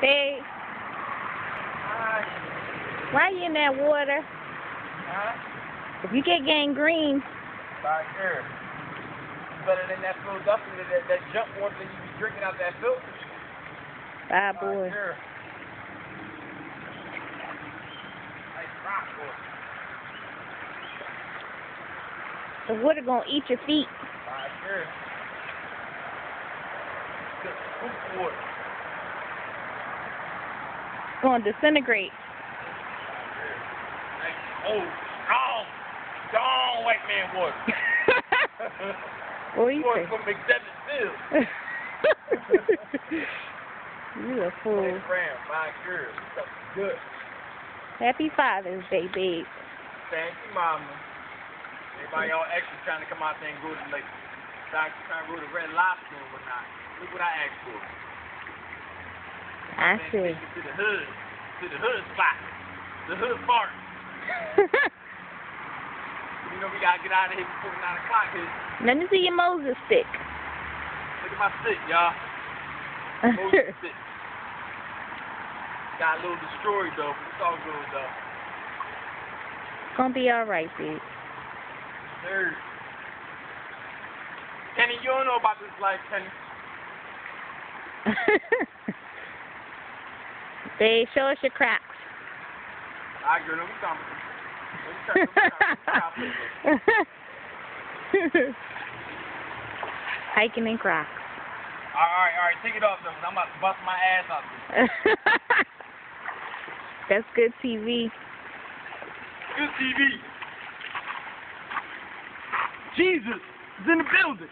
Hey, Hi. why you in that water? Huh? If you get gangrene, Right here. Better than that Philadelphia, that junk water that you be drinking out that filter. bye Right boy. here. Nice rock water. The water gonna eat your feet. Right here. Good scoop water. It's gonna disintegrate. Nice, strong white man water. What do you Water say? from McDevitt Field. You a fool. Ram, my girl. Stuff good. Happy Father's Day, babe. Thank you, mama. Everybody all extra trying to come out there and go to like trying to go to Red Lobster or whatnot. Look what I asked for. I Man, see. take you to the hood spot, the hood part. You know we gotta get out of here before 9 o'clock. Let me see your Moses stick. Look at my stick, y'all. Moses stick. Got a little destroyed though, but it's all good though. Gonna be alright, babe. Sir. Kenny, you don't know about this life, Kenny. Babe, show us your cracks. I agree. Let me talk. Hiking in Crocs. All right. Take it off though, 'cause I'm about to bust my ass out there. That's good TV. Good TV. Jesus is in the building.